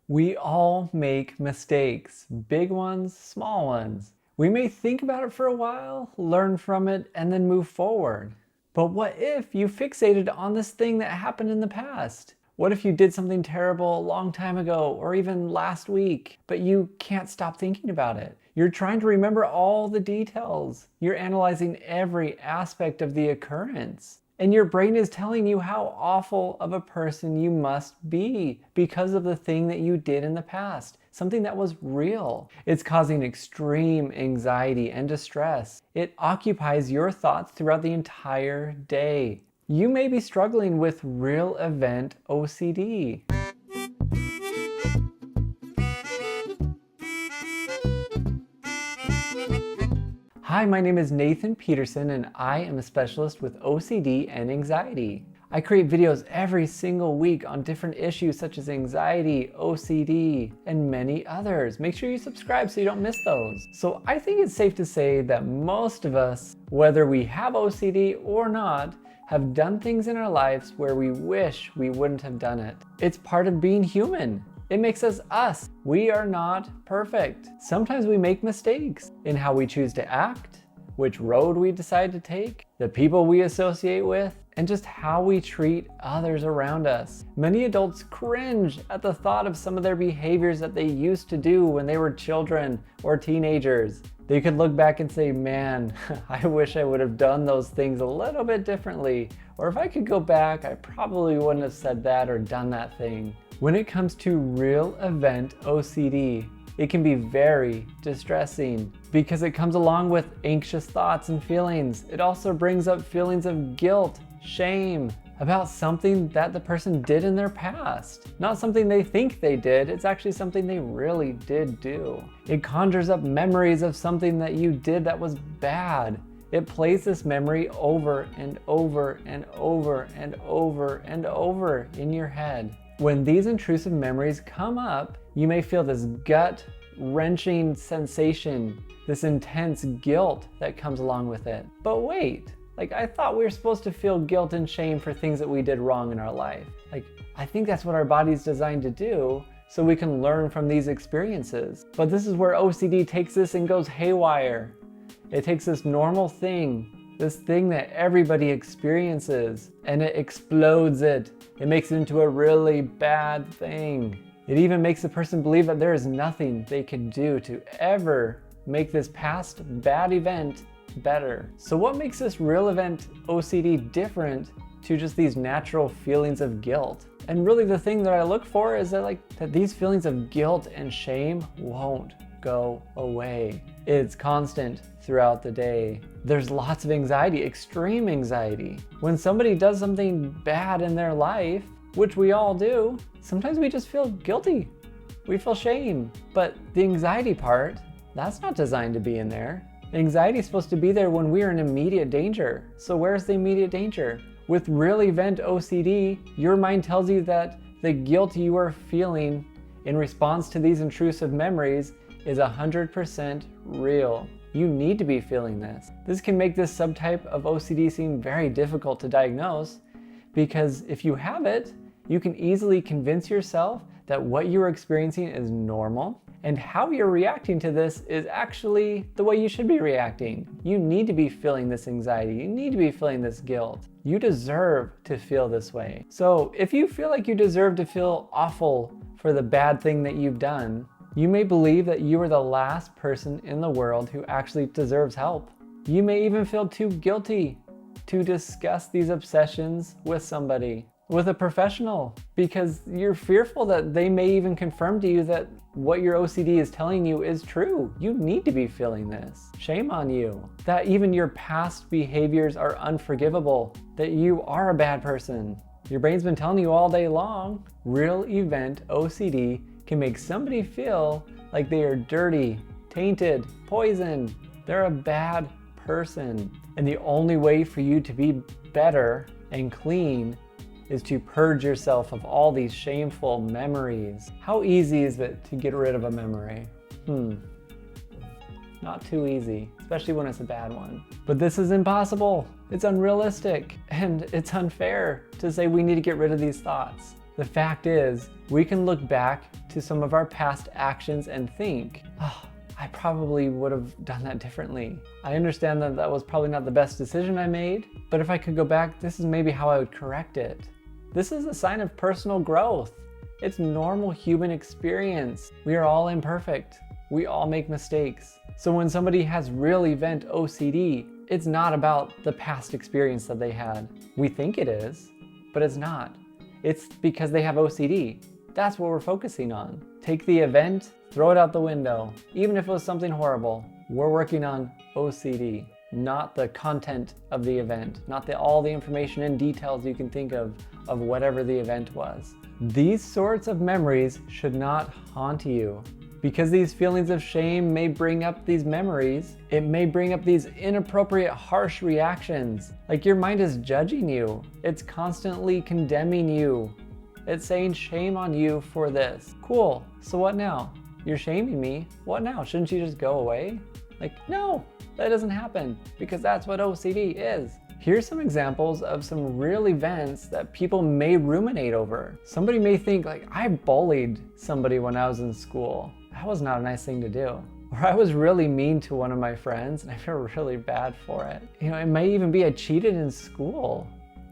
We all make mistakes, big ones, small ones. We may think about it for a while, learn from it, and then move forward. But what if you fixated on this thing that happened in the past? What if you did something terrible a long time ago or even last week, but you can't stop thinking about it? You're trying to remember all the details. You're analyzing every aspect of the occurrence. And your brain is telling you how awful of a person you must be because of the thing that you did in the past, something that was real. It's causing extreme anxiety and distress. It occupies your thoughts throughout the entire day. You may be struggling with real event OCD. Hi, my name is Nathan Peterson and I am a specialist with OCD and anxiety. I create videos every single week on different issues such as anxiety, OCD, and many others. Make sure you subscribe so you don't miss those. So I think it's safe to say that most of us, whether we have OCD or not, have done things in our lives where we wish we wouldn't have done it. It's part of being human. It makes us us. We are not perfect. Sometimes we make mistakes in how we choose to act, which road we decide to take, the people we associate with, and just how we treat others around us. Many adults cringe at the thought of some of their behaviors that they used to do when they were children or teenagers. They could look back and say, man, I wish I would have done those things a little bit differently. Or if I could go back, I probably wouldn't have said that or done that thing. When it comes to real event OCD, it can be very distressing because it comes along with anxious thoughts and feelings. It also brings up feelings of guilt, shame about something that the person did in their past. Not something they think they did, it's actually something they really did do. It conjures up memories of something that you did that was bad. It plays this memory over and over and over and over and over in your head. When these intrusive memories come up, you may feel this gut-wrenching sensation, this intense guilt that comes along with it. But wait, I thought we were supposed to feel guilt and shame for things that we did wrong in our life. I think that's what our body's designed to do, so we can learn from these experiences. But this is where OCD takes this and goes haywire. It takes this normal thing, this thing that everybody experiences, and it explodes it. It makes it into a really bad thing. It even makes the person believe that there is nothing they can do to ever make this past bad event better. So what makes this real event OCD different to just these natural feelings of guilt? And really the thing that I look for is that these feelings of guilt and shame won't go away. It's constant throughout the day. There's lots of anxiety, extreme anxiety. When somebody does something bad in their life, which we all do, sometimes we just feel guilty. We feel shame. But the anxiety part, that's not designed to be in there. Anxiety is supposed to be there when we are in immediate danger. So where's the immediate danger? With real event OCD, your mind tells you that the guilt you are feeling in response to these intrusive memories is 100% real. You need to be feeling this. This can make this subtype of OCD seem very difficult to diagnose because if you have it, you can easily convince yourself that what you're experiencing is normal and how you're reacting to this is actually the way you should be reacting. You need to be feeling this anxiety. You need to be feeling this guilt. You deserve to feel this way. So if you feel like you deserve to feel awful for the bad thing that you've done, you may believe that you are the last person in the world who actually deserves help. You may even feel too guilty to discuss these obsessions with somebody, with a professional, because you're fearful that they may even confirm to you that what your OCD is telling you is true. You need to be feeling this. Shame on you. That even your past behaviors are unforgivable, that you are a bad person. Your brain's been telling you all day long. Real event OCD can make somebody feel like they are dirty, tainted, poisoned. They're a bad person. And the only way for you to be better and clean is to purge yourself of all these shameful memories. How easy is it to get rid of a memory? Not too easy, especially when it's a bad one. But this is impossible. It's unrealistic, and it's unfair to say we need to get rid of these thoughts. The fact is, we can look back to some of our past actions and think, oh, I probably would have done that differently. I understand that that was probably not the best decision I made, but if I could go back, this is maybe how I would correct it. This is a sign of personal growth. It's normal human experience. We are all imperfect. We all make mistakes. So when somebody has real event OCD, it's not about the past experience that they had. We think it is, but it's not. It's because they have OCD. That's what we're focusing on. Take the event, throw it out the window. Even if it was something horrible, we're working on OCD, not the content of the event, not all the information and details you can think of whatever the event was. These sorts of memories should not haunt you. Because these feelings of shame may bring up these memories, it may bring up these inappropriate, harsh reactions. Like your mind is judging you. It's constantly condemning you. It's saying shame on you for this. Cool, so what now? You're shaming me, what now? Shouldn't you just go away? Like, no, that doesn't happen because that's what OCD is. Here's some examples of some real events that people may ruminate over. Somebody may think like, I bullied somebody when I was in school. That was not a nice thing to do. Or I was really mean to one of my friends and I feel really bad for it. You know, it may even be I cheated in school.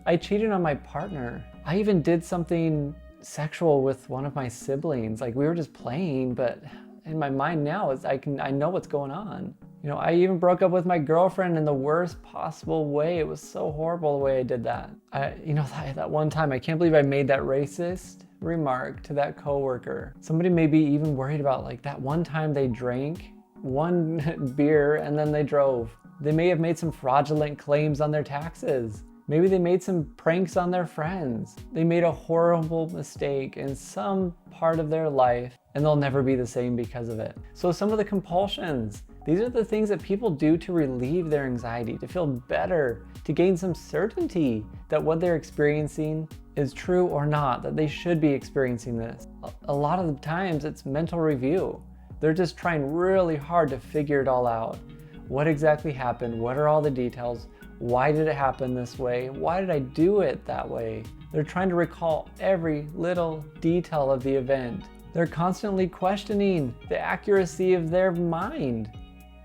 I cheated on my partner. I even did something sexual with one of my siblings. Like we were just playing, but in my mind now I know what's going on. You know, I even broke up with my girlfriend in the worst possible way. It was so horrible the way I did that. That one time, I can't believe I made that racist remark to that coworker. Somebody may be even worried about like that one time they drank one beer and then they drove. They may have made some fraudulent claims on their taxes. Maybe they made some pranks on their friends. They made a horrible mistake in some part of their life and they'll never be the same because of it. So some of the compulsions, these are the things that people do to relieve their anxiety, to feel better, to gain some certainty that what they're experiencing is true or not, that they should be experiencing this. A lot of the times it's mental review. They're just trying really hard to figure it all out. What exactly happened? What are all the details? Why did it happen this way? Why did I do it that way? They're trying to recall every little detail of the event. They're constantly questioning the accuracy of their mind.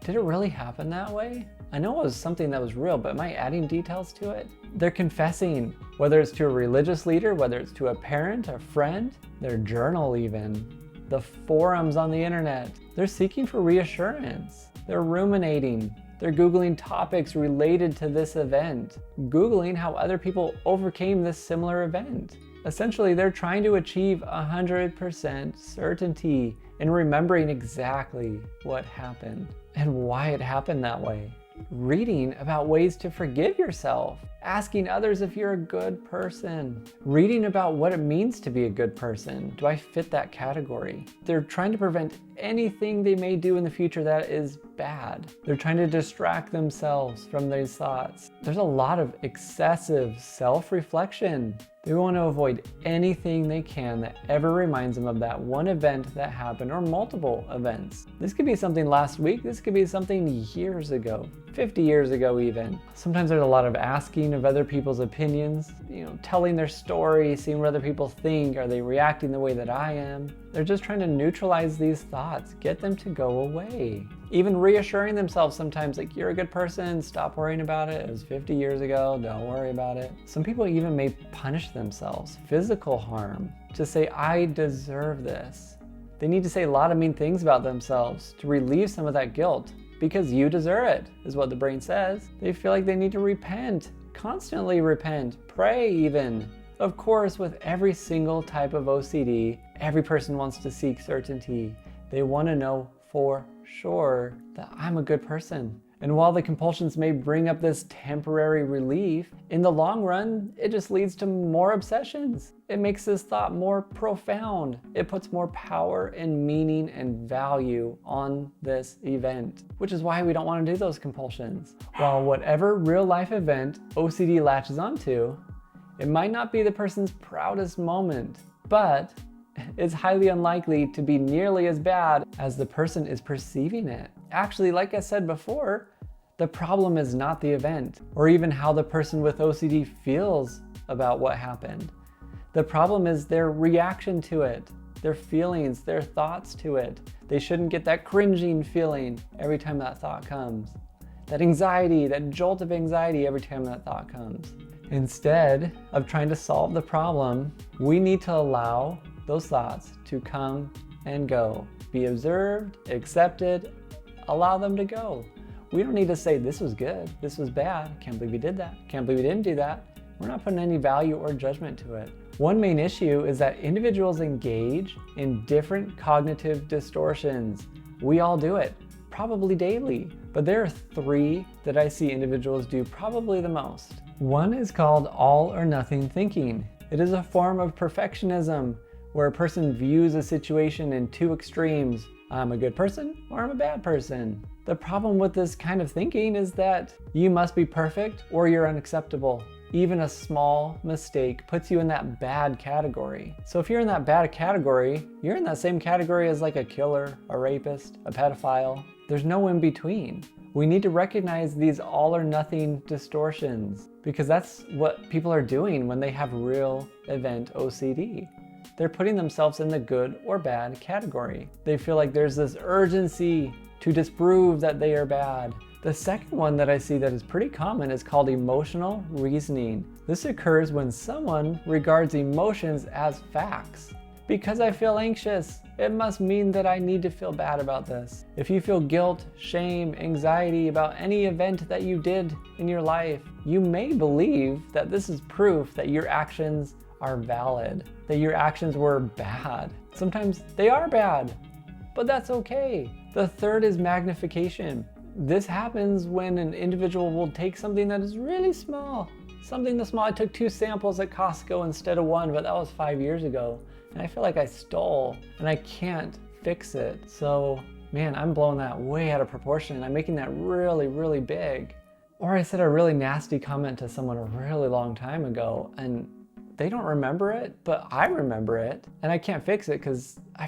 Did it really happen that way? I know it was something that was real, but am I adding details to it? They're confessing, whether it's to a religious leader, whether it's to a parent, a friend, their journal even, the forums on the internet. They're seeking for reassurance. They're ruminating. They're Googling topics related to this event, Googling how other people overcame this similar event. Essentially, they're trying to achieve 100% certainty in remembering exactly what happened and why it happened that way. Reading about ways to forgive yourself, asking others if you're a good person, reading about what it means to be a good person. Do I fit that category? They're trying to prevent anything they may do in the future that is bad. They're trying to distract themselves from these thoughts. There's a lot of excessive self-reflection. They want to avoid anything they can that ever reminds them of that one event that happened or multiple events. This could be something last week, this could be something years ago, 50 years ago even. Sometimes there's a lot of asking of other people's opinions, telling their story, seeing what other people think. Are they reacting the way that I am? They're just trying to neutralize these thoughts, get them to go away. Even reassuring themselves sometimes, like, you're a good person, stop worrying about it. It was 50 years ago, don't worry about it. Some people even may punish themselves, physical harm, to say, I deserve this. They need to say a lot of mean things about themselves to relieve some of that guilt, because you deserve it, is what the brain says. They feel like they need to repent, constantly repent, pray even. Of course, with every single type of OCD, every person wants to seek certainty. They want to know for sure that I'm a good person. And while the compulsions may bring up this temporary relief, in the long run, it just leads to more obsessions. It makes this thought more profound. It puts more power and meaning and value on this event, which is why we don't want to do those compulsions. While whatever real life event OCD latches onto, it might not be the person's proudest moment, but it's highly unlikely to be nearly as bad as the person is perceiving it. Actually, like I said before, the problem is not the event or even how the person with OCD feels about what happened. The problem is their reaction to it, their feelings, their thoughts to it. They shouldn't get that cringing feeling every time that thought comes. That anxiety, that jolt of anxiety every time that thought comes. Instead of trying to solve the problem, we need to allow those thoughts to come and go. Be observed, accepted, allow them to go. We don't need to say, this was good, this was bad, can't believe you did that, can't believe you didn't do that. We're not putting any value or judgment to it. One main issue is that individuals engage in different cognitive distortions. We all do it, probably daily, but there are 3 that I see individuals do probably the most. One is called all or nothing thinking. It is a form of perfectionism where a person views a situation in 2 extremes. I'm a good person or I'm a bad person. The problem with this kind of thinking is that you must be perfect or you're unacceptable. Even a small mistake puts you in that bad category. So if you're in that bad category, you're in that same category as like a killer, a rapist, a pedophile. There's no in between. We need to recognize these all or nothing distortions because that's what people are doing when they have real event OCD. They're putting themselves in the good or bad category. They feel like there's this urgency to disprove that they are bad. The second one that I see that is pretty common is called emotional reasoning. This occurs when someone regards emotions as facts. Because I feel anxious, it must mean that I need to feel bad about this. If you feel guilt, shame, anxiety about any event that you did in your life, you may believe that this is proof that your actions are valid, that your actions were bad. Sometimes they are bad, but that's okay. The third is magnification. This happens when an individual will take something that is really small. Something this small. I took 2 samples at Costco instead of 1, but that was 5 years ago. And I feel like I stole and I can't fix it. So, man, I'm blowing that way out of proportion. I'm making that really, really big. Or I said a really nasty comment to someone a really long time ago and they don't remember it, but I remember it and I can't fix it because I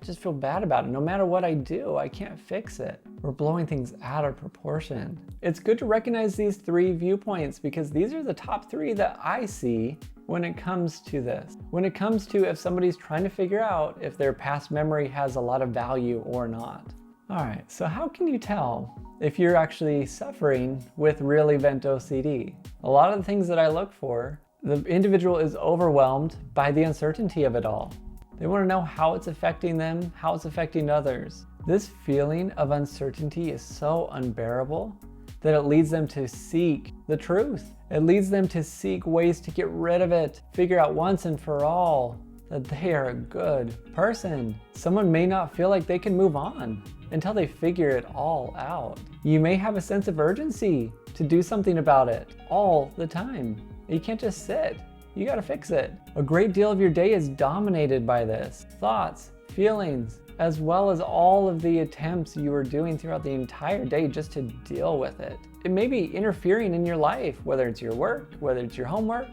just feel bad about it. No matter what I do, I can't fix it. We're blowing things out of proportion. It's good to recognize these 3 viewpoints because these are the top 3 that I see when it comes to this. When it comes to if somebody's trying to figure out if their past memory has a lot of value or not. All right, so how can you tell if you're actually suffering with real event OCD? A lot of the things that I look for, the individual is overwhelmed by the uncertainty of it all. They want to know how it's affecting them, how it's affecting others. This feeling of uncertainty is so unbearable that it leads them to seek the truth. It leads them to seek ways to get rid of it, figure out once and for all that they are a good person. Someone may not feel like they can move on until they figure it all out. You may have a sense of urgency to do something about it all the time. You can't just sit. You gotta fix it. A great deal of your day is dominated by this. Thoughts, feelings, as well as all of the attempts you are doing throughout the entire day just to deal with it. It may be interfering in your life, whether it's your work, whether it's your homework,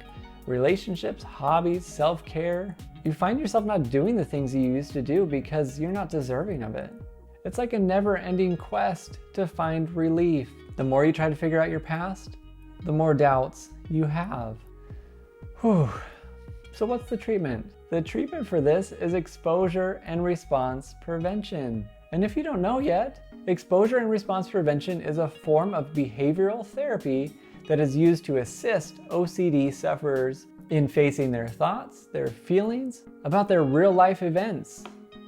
relationships, hobbies, self-care. You find yourself not doing the things you used to do because you're not deserving of it. It's like a never-ending quest to find relief. The more you try to figure out your past, the more doubts you have. Whew. So what's the treatment? The treatment for this is exposure and response prevention. And if you don't know yet, exposure and response prevention is a form of behavioral therapy that is used to assist OCD sufferers in facing their thoughts, their feelings about their real life events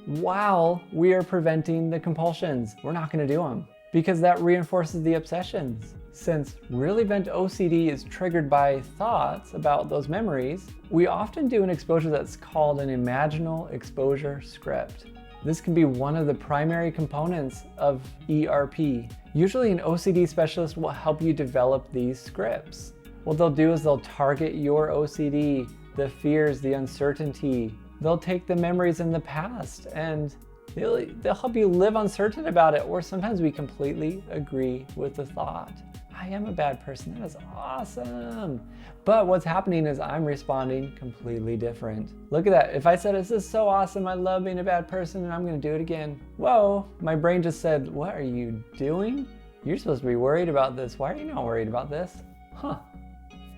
while we are preventing the compulsions. We're not going to do them because that reinforces the obsessions. Since real event OCD is triggered by thoughts about those memories, we often do an exposure that's called an imaginal exposure script. This can be one of the primary components of ERP. Usually an OCD specialist will help you develop these scripts. What they'll do is they'll target your OCD, the fears, the uncertainty. They'll take the memories in the past and they'll help you live uncertain about it, or sometimes we completely agree with the thought. I am a bad person, that is awesome. But what's happening is I'm responding completely different. Look at that, if I said, this is so awesome, I love being a bad person and I'm gonna do it again. Whoa, my brain just said, what are you doing? You're supposed to be worried about this. Why are you not worried about this? Huh,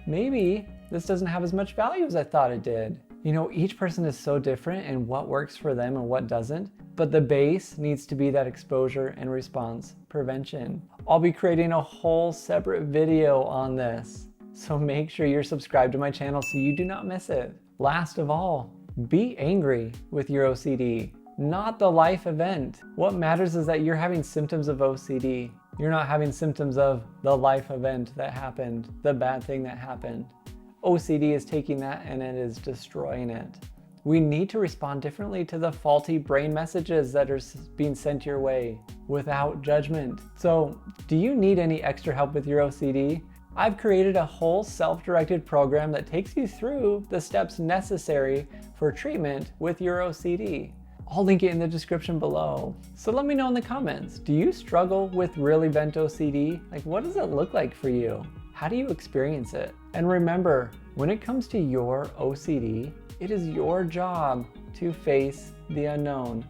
maybe this doesn't have as much value as I thought it did. You know, each person is so different in what works for them and what doesn't, but the base needs to be that exposure and response prevention. I'll be creating a whole separate video on this, so make sure you're subscribed to my channel so you do not miss it. Last of all, be angry with your OCD, not the life event. What matters is that you're having symptoms of OCD. You're not having symptoms of the life event that happened, the bad thing that happened. OCD is taking that and it is destroying it. We need to respond differently to the faulty brain messages that are being sent your way without judgment. So, do you need any extra help with your OCD? I've created a whole self-directed program that takes you through the steps necessary for treatment with your OCD. I'll link it in the description below. So let me know in the comments, do you struggle with real event OCD? Like, what does it look like for you? How do you experience it? And remember, when it comes to your OCD, it is your job to face the unknown.